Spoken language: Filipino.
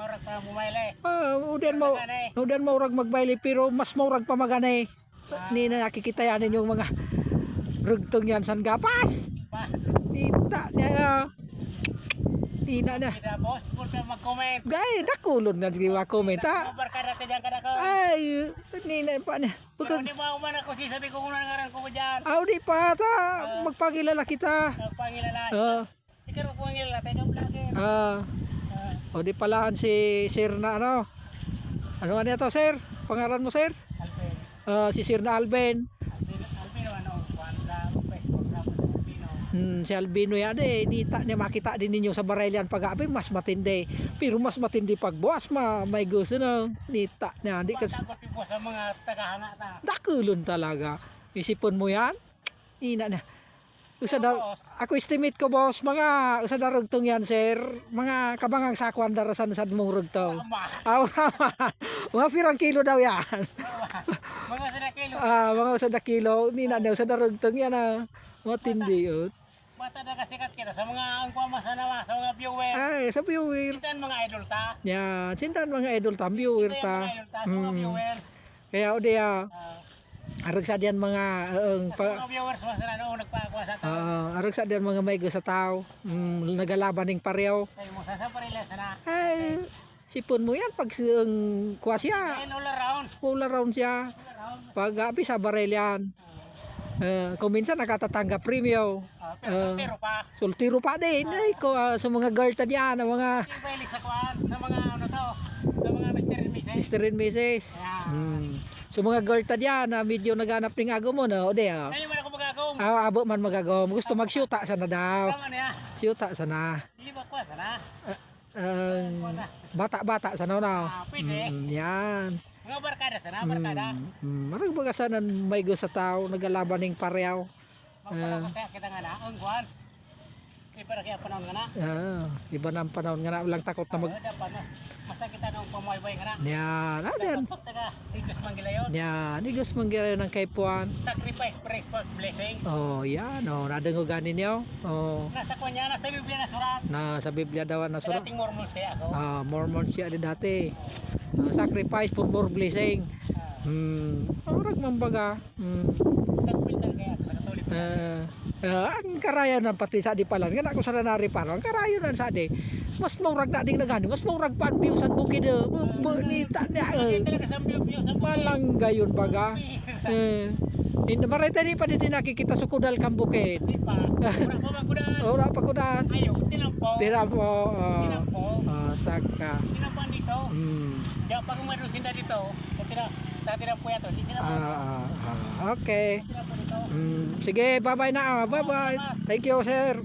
Maurag pa mumayle. Udan maurag magbaili pero mas maurag pa magana eh. Ni na nakikita yan yung mga rugtong yan san gapas. Pa. Tita niya. Tina na. Kita boss, pud mag-comment. Gay, dakulon na di wa comment ha. Barkada ta diyan kada ko. Ay, ni na pa na. Pero di ba man ako si sabi ko kuno ngaran ko diyan. Aw di pa ta magpakilala kita. Pangilala. Ikaw ko ngilala tayo vlogger. O di palaan si Sir na ano. Ano ano to Sir? Pangalan mo Sir? Alvin. Si Sir na Alvin. Alvin ano, wala mo Facebook na Albino. Si Albino yan eh, nita niya makita din ninyo sa Barelian pag-api, mas matindi. Pero mas matindi pag buwas, may gusto na. Nita niya, di kasi. Takot po sa mga tagahanga ta. Dakulon talaga. Isipon mo yan? Ina na. Ako estimate ko boss, mga usa da rugtong yan sir, mga kabangang sakuan darasan sa mong rugtong. Aw, mga pirang kilo daw yan. Mga sa kilo. Mga usa da kilo, nina daw sa da rugtong yan matindi yun. Bata na kasikat kita sa mga angkwama sa nawa, sa mga viewer. Ay, sa viewer. Sindan mga idol ta. Yan, sindan mga idol ta, viewer Mga ta. idol ta, sa mga viewers. Kaya o diya, arag sa diyan mga Mga viewers mas na noong nagpakuha sa tao. arag sa diyan mga may sa tao, nagalaban ning pareho. Tayo mo sa parila sana. Ay, sipon mo yan pag kuha siya, All around. all around siya. All around. Pag api sa barelian. Kung minsan nakatatanggap premium. Pero pa. Sultiro pa din. Ay, ko sa mga girl ta diyan, mga Yung balik sa kuan, sa mga ano to, sa mga Mr. and Mrs. Mr. and Mrs. So mga girl ta diyan na medyo naghanap ning agaw mo no, o diya. Ano man ako magagawin? Abo man magagaw. Gusto magsyuta sana daw. Tama niya. Syuta sana. Hindi ba kuha sana? Bata-bata sana no. Pwede. Yan. Mga barkada sana, barkada. Marag baga sana may gusto sa tao nagalaban ning pareho. Magpapakasaya kita nga na, ang kuhan. Iba na kaya panahon nga na. Iba na ang panahon nga na walang takot na mag. Dapat na. Basta kita nung pamuhay-buhay nga na. Yan. Yan. Taga, Igos Manggilayon. Yan. Igos manggirayo ng kaipuan. Sacrifice, praise, for blessing. Oh, yan. Oh, nadengo ganin niyo. Oh. Nasa kanya, nasa Biblia na surat. Sa Biblia daw na Sa surat. dating Mormons kaya ako. Mormon siya di dati. Sacrifice for more blessing. Orag mambaga. Nagpiltan kaya ako sa Katolik. Ang karayan ng pati sa di palan nga ako sa nanari pa ang karayan ng sa di mas maurag na ding nagani mas maurag pa ang view sa bukid bonita niya Hindi talaga sa Biblia sa palang gayon baga hindi marita ni pa din nakikita sa kudal kang bukid Hindi pa. Wala pa magkudaan. ora pa kudan Ayaw, tinampo. tira po Tinampo. saka Tinampan dito. Diyan pag umadusin na dito, sa tinampo yato, hindi tinampo. okay Tinampo dito. sige bye bye na bye bye thank you sir